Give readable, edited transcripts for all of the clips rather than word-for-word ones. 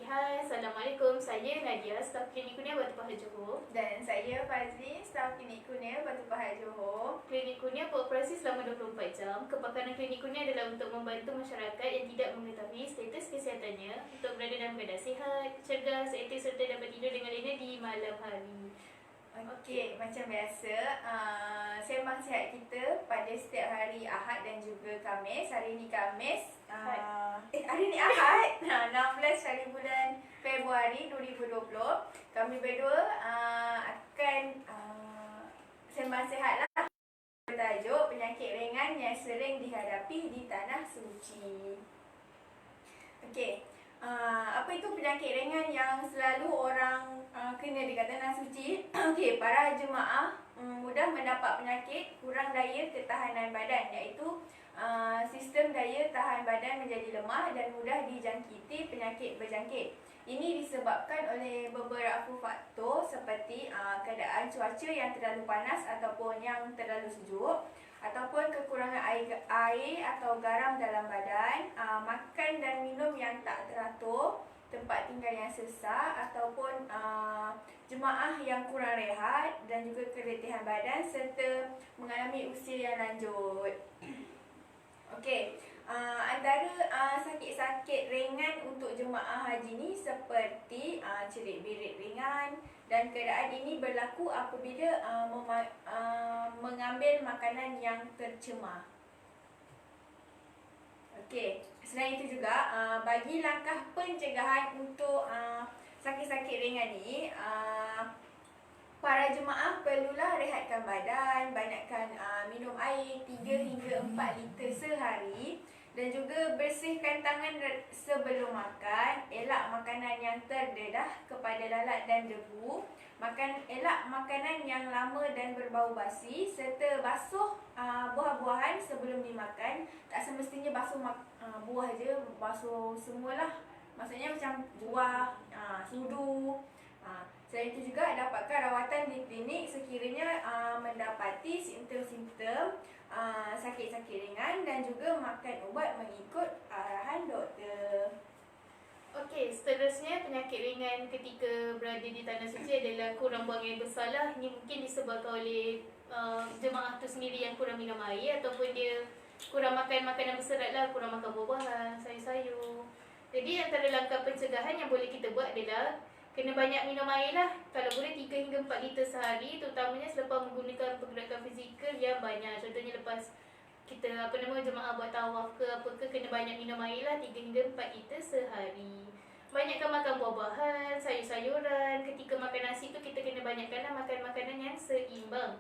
hai. Assalamualaikum. Saya Nadia, staf Klinik Kurnia Batu Pahat Johor. Dan saya Fazli, staf Klinik Kurnia Batu Pahat Johor. Klinik Kurnia beroperasi selama 24 jam. Kepakaran Klinik Kurnia adalah untuk membantu masyarakat yang tidak mengetahui status kesihatannya untuk berada dalam keadaan sihat, cergas, aktif serta dapat tidur dengan lengan di malam hari. Okey, macam biasa, sembang sihat kita pada setiap hari Ahad dan juga Khamis. Hari ini Khamis, hari ini Ahad, 16 hari bulan Februari 2020. Kami berdua akan sembang sihat lah. Bertajuk penyakit ringan yang sering dihadapi di Tanah Suci. Okey, apa itu penyakit ringan yang selalu orang kena di Tanah Suci? Okey, para jemaah mudah mendapat penyakit kurang daya ketahanan badan, iaitu sistem daya tahan badan menjadi lemah dan mudah dijangkiti penyakit berjangkit. Ini disebabkan oleh beberapa faktor seperti keadaan cuaca yang terlalu panas ataupun yang terlalu sejuk, ataupun kekurangan air atau garam dalam badan, makan dan minum yang tak teratur, tempat tinggal yang sesak, ataupun jemaah yang kurang rehat dan juga keletihan badan serta mengalami usia yang lanjut. Okey, antara sakit-sakit ringan untuk jemaah haji ni seperti cerit-berit ringan, dan keadaan ini berlaku apabila mengambil makanan yang tercemar. Okey, selain itu juga bagi langkah pencegahan untuk sakit-sakit ringan ni, para jemaah perlulah rehatkan badan, banyakkan minum air 3 hingga 4 liter sehari, dan juga bersihkan tangan sebelum makan, elak makanan yang terdedah kepada lalat dan debu, elak makanan yang lama dan berbau basi, serta basuh buah-buahan sebelum dimakan. Tak semestinya basuh buah je, basuh semualah. Maksudnya macam buah, sudu. Selain itu juga dapatkan rawatan di klinik sekiranya mendapati simptom-simptom sakit-sakit ringan, dan juga makan ubat mengikut arahan doktor. Okey, seterusnya penyakit ringan ketika berada di Tanah Suci adalah kurang buang air besar lah. Ini mungkin disebabkan oleh jemaah tu sendiri yang kurang minum air, ataupun dia kurang makan makanan berserat lah, kurang makan buah-buahan, sayur-sayur. Jadi antara langkah pencegahan yang boleh kita buat adalah kena banyak minum air lah. Kalau boleh 3 hingga 4 liter sehari, terutamanya selepas menggunakan pergerakan fizikal yang banyak. Contohnya lepas kita jemaah buat tawaf ke apa ke, kena banyak minum air lah, 3 hingga 4 liter sehari. Banyakkan makan buah-buahan, sayur-sayuran. Ketika makan nasi tu kita kena banyakkanlah makan makanan yang seimbang.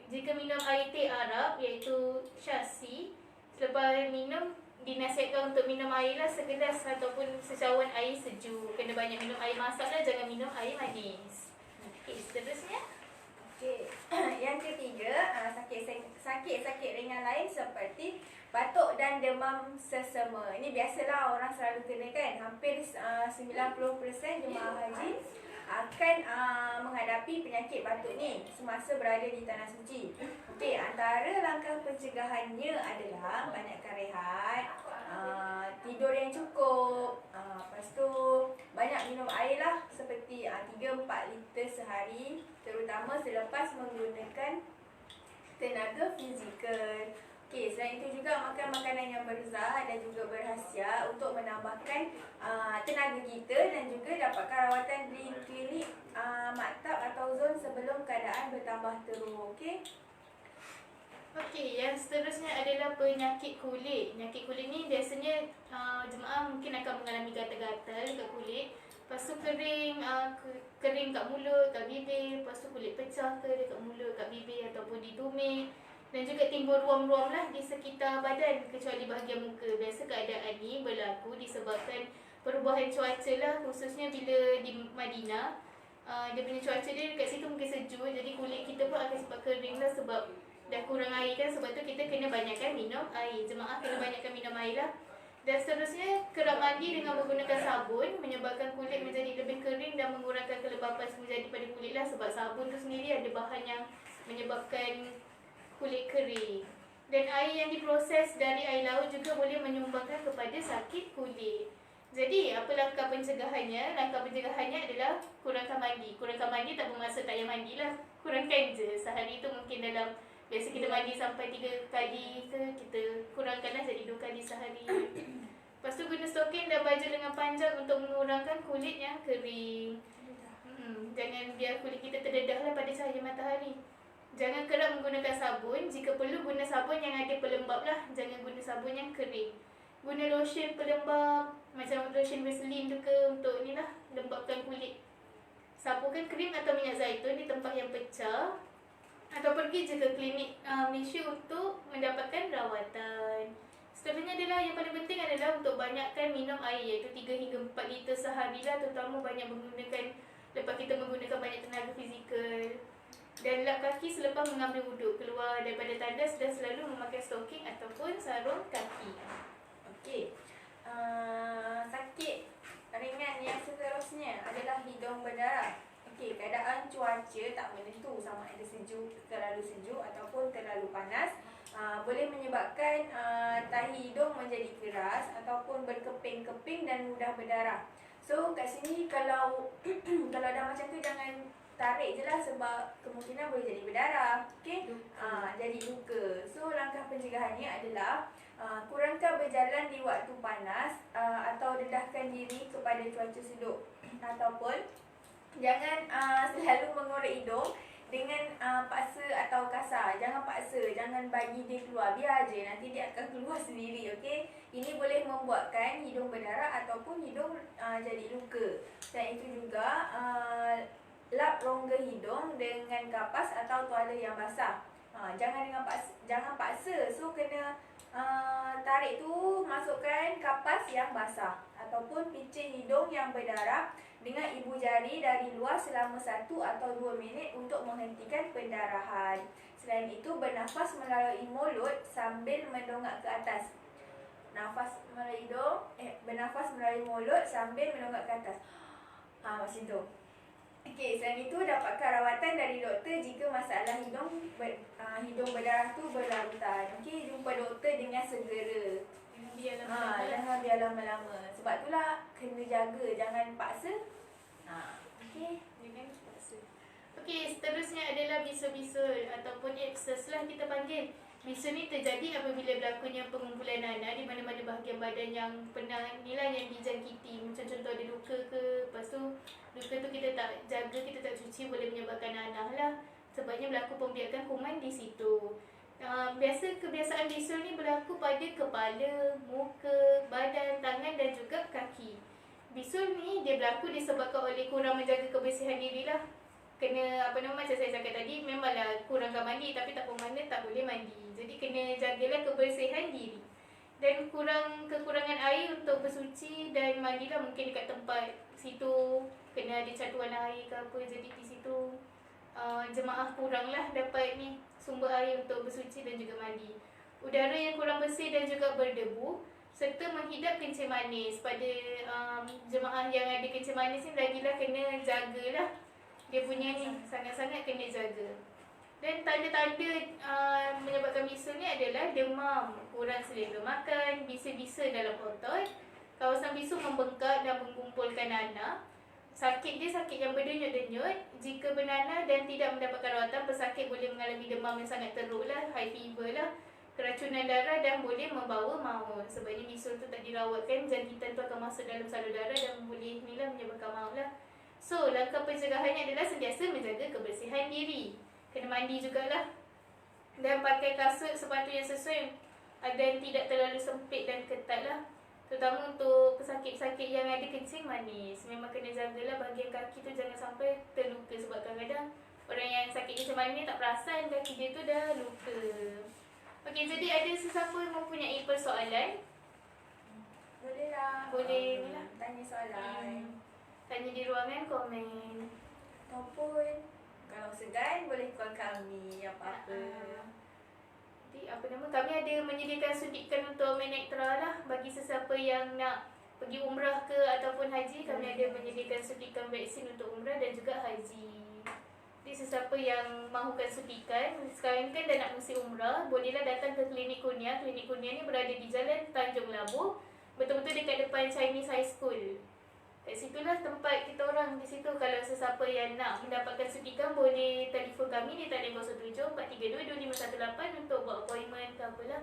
Jika minum air teh Arab iaitu syasi, selepas minum dinasihatkan untuk minum air lah segelas ataupun secawan air sejuk. Kena banyak minum air masak lah, jangan minum air manis. Okey, seterusnya. Okey, yang ketiga, sakit-sakit ringan lain seperti batuk dan demam sesama. Ini biasalah orang selalu kena kan. Hampir 90% jemaah haji akan menghadapi penyakit batuk ni semasa berada di Tanah Suci. Okey, antara langkah pencegahannya adalah banyakkan rehat, tidur yang cukup, lepas tu banyak minum air lah, seperti 3-4 liter sehari, terutama selepas menggunakan tenaga fizikal. Okey, selain itu juga makan makanan yang berzat dan juga berkhasiat untuk menambahkan tenaga kita, dan juga dapatkan rawatan di klinik maktab atau zon sebelum keadaan bertambah teruk. Okey. Okey, yang seterusnya adalah penyakit kulit. Penyakit kulit ni biasanya jemaah mungkin akan mengalami gatal-gatal dekat kulit. Lepas tu kering kat mulut, kat bibir. Lepas tu kulit pecah ke dekat mulut, kat bibir ataupun di tumit. Dan juga timbul ruam-ruam lah di sekitar badan, kecuali bahagian muka. Biasa keadaan ni berlaku disebabkan perubahan cuaca lah, khususnya bila di Madinah. Dia punya cuaca dia dekat situ mungkin sejuk, jadi kulit kita pun akan sempat kering lah sebab dah kurang air kan. Sebab tu kita kena banyakkan minum air. Jemaah kena banyakkan minum air lah. Dan seterusnya, kerap mandi dengan menggunakan sabun menyebabkan kulit menjadi lebih kering dan mengurangkan kelembapan terjadi pada kulit lah. Sebab sabun tu sendiri ada bahan yang menyebabkan kulit kering. Dan air yang diproses dari air laut juga boleh menyumbangkan kepada sakit kulit. Jadi apa langkah pencegahannya? Langkah pencegahannya adalah kurangkan mandi. Kurangkan mandi tak bermaksud tak payah mandi lah. Kurangkan je. Sehari tu mungkin dalam, biasa kita mandi sampai 3 kali ke, kita kurangkanlah jadi 2 kali sehari. Lepas tu guna stoking dan baju lengan panjang untuk mengurangkan kulit yang kering. Jangan biar kulit kita terdedah lah pada cahaya matahari. Jangan kerap menggunakan sabun. Jika perlu guna sabun yang ada pelembab lah. Jangan guna sabun yang kering. Guna lotion pelembab macam lotion Vaseline tu ke, untuk ni lah, lembabkan kulit. Sapukan krim atau minyak zaitun di tempat yang pecah, atau pergi je ke klinik Malaysia untuk mendapatkan rawatan. Seterusnya adalah, yang paling penting adalah untuk banyakkan minum air, iaitu 3 hingga 4 liter sehari lah, terutama banyak menggunakan, lepas kita menggunakan banyak tenaga fizikal. Dan lap kaki selepas mengambil wuduk. Keluar daripada tandas dan selalu memakai stoking ataupun sarung kaki. Okey. Sakit ringan yang seterusnya adalah hidung berdarah. Okey, keadaan cuaca tak menentu, sama ada terlalu sejuk ataupun terlalu panas. Boleh menyebabkan tahi hidung menjadi keras ataupun berkeping-keping dan mudah berdarah. So kat sini kalau kalau dah macam tu jangan tarik je lah, sebab kemungkinan boleh jadi berdarah. Okey, jadi luka. So langkah pencegahannya adalah kurangkan berjalan di waktu panas, atau dedahkan diri kepada cuaca sejuk, ataupun jangan selalu mengorek hidung dengan paksa atau kasar. Jangan paksa, jangan bagi dia keluar, biar je, nanti dia akan keluar sendiri. Okey, ini boleh membuatkan hidung berdarah ataupun hidung jadi luka. Dan itu juga lap rongga hidung dengan kapas atau tuala yang basah. Jangan paksa. So kena tarik tu, masukkan kapas yang basah ataupun picit hidung yang berdarah dengan ibu jari dari luar selama 1 atau 2 minit untuk menghentikan pendarahan. Selain itu, bernafas melalui mulut sambil mendongak ke atas. Nafas melalui hidung, bernafas melalui mulut sambil mendongak ke atas. Macam tu. Okey, selain itu dapatkan rawatan dari doktor jika masalah hidung berdarah tu berlarutan. Okey, jumpa doktor dengan segera. Jangan biar lama-lama. Sebab itulah kena jaga, jangan paksa. Okey, jangan paksa. Okey, seterusnya adalah bisul-bisul ataupun abscess lah kita panggil. Bisul ni terjadi apabila berlakunya pengumpulan nanah di mana-mana bahagian badan yang pernah inilah yang dijangkiti. Macam contoh ada luka ke, lepas tu luka tu kita tak jaga, kita tak cuci, boleh menyebabkan nanah lah. Sebabnya berlaku pembiakan kuman di situ. Kebiasaan bisul ni berlaku pada kepala, muka, badan, tangan dan juga kaki. Bisul ni dia berlaku disebabkan oleh kurang menjaga kebersihan diri lah. Kena macam saya cakap tadi, memanglah kurangkan mandi, tapi tak bermakna tak boleh mandi. Jadi kena jagalah kebersihan diri. Dan kekurangan air untuk bersuci dan mandilah, mungkin dekat tempat situ kena ada catuan air ke apa, jadi di situ jemaah kuranglah dapat ni sumber air untuk bersuci dan juga mandi. Udara yang kurang bersih dan juga berdebu, serta menghidap kencing manis. Pada jemaah yang ada kencing manis ni lagilah kena jagalah. Dia punya ni sangat-sangat kena jaga. Dan tanda-tanda menyebabkan bisul ni adalah demam, kurang selera makan, bisa-bisa dalam otot, kawasan bisul membengkak dan mengumpulkan nanah. Sakit dia sakit yang berdenyut-denyut. Jika bernanah dan tidak mendapatkan rawatan, pesakit boleh mengalami demam yang sangat teruk lah, high fever lah, keracunan darah dan boleh membawa maut. Sebabnya bisul tu tak dirawatkan, jangkitan tu akan masuk dalam salur darah dan boleh menyebabkan maut lah. So, langkah pencegahannya adalah sentiasa menjaga kebersihan diri. Kena mandi jugalah. Dan pakai kasut sepatu yang sesuai dan tidak terlalu sempit dan ketat lah. Terutama untuk pesakit-pesakit yang ada kencing manis. Memang kena jagalah bahagian kaki tu jangan sampai terluka. Sebab kadang-kadang orang yang sakit kencing manis ni tak perasan kaki dia tu dah luka. Okey, jadi ada sesiapa mempunyai persoalan? Boleh lah. Boleh lah. Tanya soalan. Tanya di ruangan komen. Ataupun kalau segan boleh call kami apa-apa. Jadi kami ada menyediakan suntikan untuk Menektra lah. Bagi sesiapa yang nak pergi umrah ke ataupun haji, kami ada menyediakan suntikan vaksin untuk umrah dan juga haji. Jadi sesiapa yang mahukan suntikan, sekarang kan dah nak musim umrah, bolehlah datang ke Klinik Kurnia. Klinik Kurnia ni berada di Jalan Tanjung Labu, betul-betul dekat depan Chinese High School. Kat situlah tempat kita orang di situ. Kalau sesiapa yang nak mendapatkan suntikan boleh telefon kami di talian 07-432-2518 untuk buat appointment ke apalah.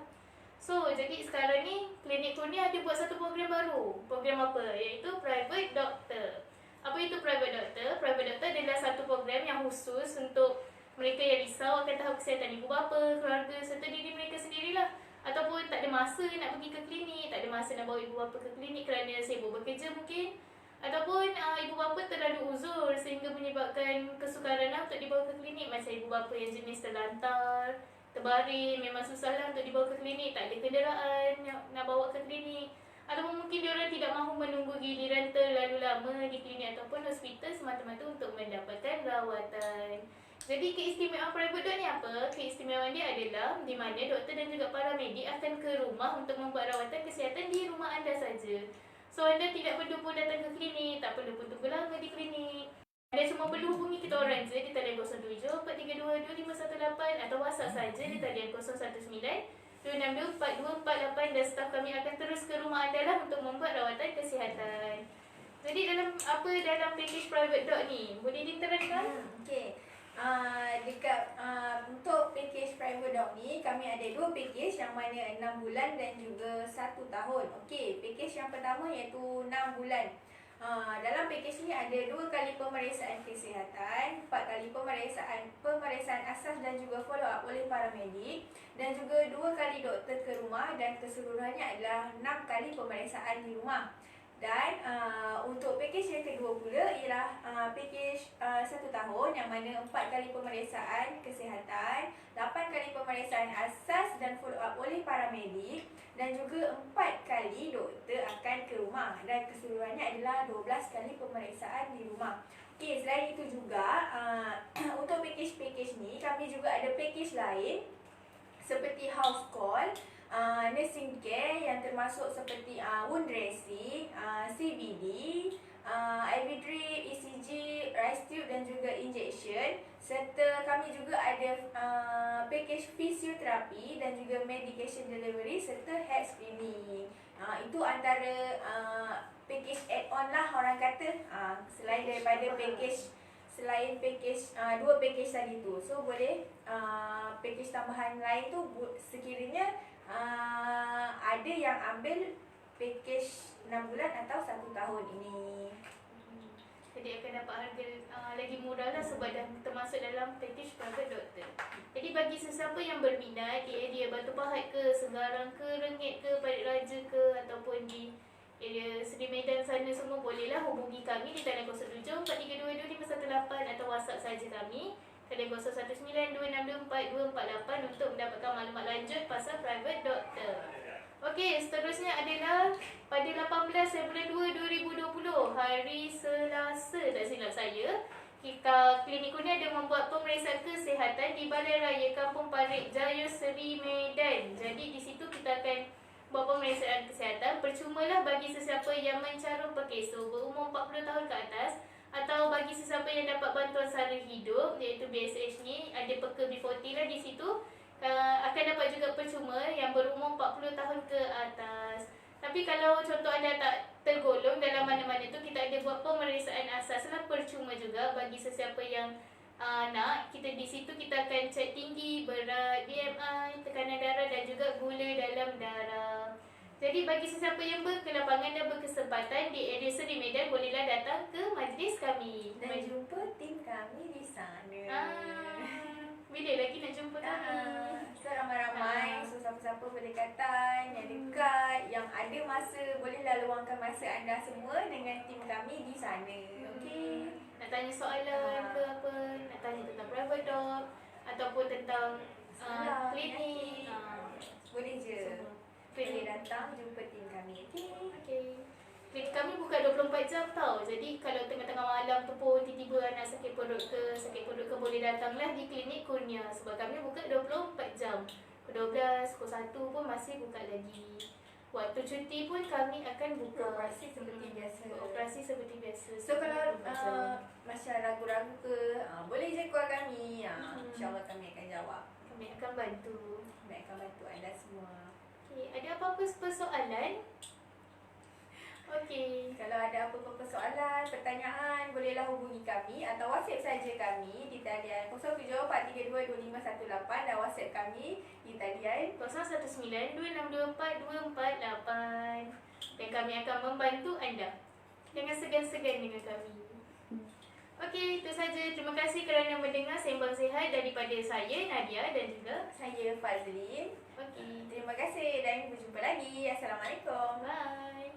So, jadi sekarang ni klinik Kurnia ada buat satu program baru. Program apa? Iaitu Private Doctor. Apa itu Private Doctor? Private Doctor adalah satu program yang khusus untuk mereka yang risau akan tahap kesihatan ibu bapa, keluarga serta diri mereka sendirilah. Ataupun tak ada masa nak pergi ke klinik, tak ada masa nak bawa ibu bapa ke klinik kerana sibuk bekerja mungkin. Ataupun ibu bapa terlalu uzur sehingga menyebabkan kesukaran untuk dibawa ke klinik. Macam ibu bapa yang jenis terlantar, terbaring, memang susahlah untuk dibawa ke klinik, tak ada kenderaan nak bawa ke klinik. Ataupun mungkin diorang tidak mahu menunggu giliran terlalu lama di klinik ataupun hospital semata-mata untuk mendapatkan rawatan. Jadi keistimewaan private dot ni apa? Keistimewaan dia adalah di mana doktor dan juga para medik akan ke rumah untuk membuat rawatan kesihatan di rumah anda saja. So anda tidak perlu pun datang ke klinik, tak perlu pun tunggu lama di klinik. Anda cuma perlu hubungi kita orang je di talian 07-432-2518 atau WhatsApp saja di talian 019-262-4248 dan staf kami akan terus ke rumah anda lah untuk membuat rawatan kesihatan. Jadi dalam package private dot ni, boleh diterangkan? Okey. Untuk package private dog ni kami ada dua package yang mana 6 bulan dan juga 1 tahun. Okey, package yang pertama iaitu 6 bulan. Dalam package ni ada 2 kali pemeriksaan kesihatan, 4 kali pemeriksaan asas dan juga follow up oleh paramedik dan juga 2 kali doktor ke rumah dan keseluruhannya adalah 6 kali pemeriksaan di rumah. Dan untuk package yang kedua pula ialah package 1 tahun yang mana 4 kali pemeriksaan kesihatan, 8 kali pemeriksaan asas dan follow up oleh paramedik dan juga 4 kali doktor akan ke rumah dan keseluruhannya adalah 12 kali pemeriksaan di rumah. Okey, selain itu juga untuk package-package ni kami juga ada package lain seperti house call, nursing care yang termasuk seperti wound dressing, CBD, IV drip, ECG, rice tube dan juga injection. Serta kami juga ada package fisioterapi dan juga medication delivery serta head screening. Itu antara package add-on lah orang kata, selain daripada package dua package tadi tu. So boleh package tambahan lain tu sekiranya ada yang ambil package 6 bulan atau 1 tahun ini. Jadi akan dapat harga lagi murah lah sebab dah termasuk dalam package private doctor. Jadi bagi sesiapa yang berminat di area Batu Pahat ke, Segarang ke, Rengit ke, Parit Raja ke ataupun di area Seri Medan sana semua bolehlah hubungi kami di talian 07-432-2518 atau WhatsApp saja kami talian 019-262-4248 untuk mendapatkan maklumat lanjut pasal private doctor. Okey, seterusnya adalah pada 18 Februari 2020, hari Selasa tak silap saya, klinik Kurnia ada membuat pemeriksaan kesihatan di Balai Raya Kampung Parit Jaya, Seri Medan. Jadi di situ kita akan buat pemeriksaan kesihatan percumalah bagi sesiapa yang mencarum pekeso berumur 40 tahun ke atas atau bagi sesiapa yang dapat bantuan sara hidup iaitu BSH ni, ada peka B40 lah di situ. Akan dapat juga percuma yang berumur 40 tahun ke atas. Tapi kalau contoh anda tak tergolong dalam mana-mana tu, kita ada buat pemeriksaan asas lah percuma juga bagi sesiapa yang nak. Kita di situ kita akan cek tinggi, berat, BMI, tekanan darah dan juga gula dalam darah. Jadi bagi sesiapa yang berkelapangan dan berkesempatan di area Seri Medan, bolehlah datang ke majlis kami Dan jumpa tim kami di sana. Bila lagi nak jumpa kami? So ramai-ramai, so siapa-siapa berdekatan, yang dekat, yang ada masa, bolehlah luangkan masa anda semua dengan tim kami di sana. Okey. Nak tanya soalan ke apa, nak tanya tentang private dog ataupun tentang klinik, boleh je. Boleh datang jumpa tim kami. Okey. Klinik kami buka 24 jam tau. Jadi kalau tengah-tengah malam tu pun tiba-tiba nak sakit perut ke boleh datanglah di klinik Kurnia sebab kami buka 24 jam. Pukul 12, pukul 1 pun masih buka lagi. Waktu cuti pun kami akan buka operasi seperti biasa. Operasi seperti biasa. So kalau macam ragu-ragu ke, boleh je call kami. InsyaAllah kami akan jawab. Kami akan bantu. Kami akan bantu anda semua. Okay, ada apa-apa persoalan? Okey. Kalau ada apa-apa soalan, pertanyaan, bolehlah hubungi kami atau WhatsApp saja kami di talian 07422518 dan WhatsApp kami di talian 0192624248 dan kami akan membantu anda. Jangan segan-segan dengan kami. Okey, itu saja. Terima kasih kerana mendengar Sembang Sihat daripada saya, Nadia, dan juga saya Fazlin. okey. Terima kasih dan berjumpa lagi. Assalamualaikum. Bye.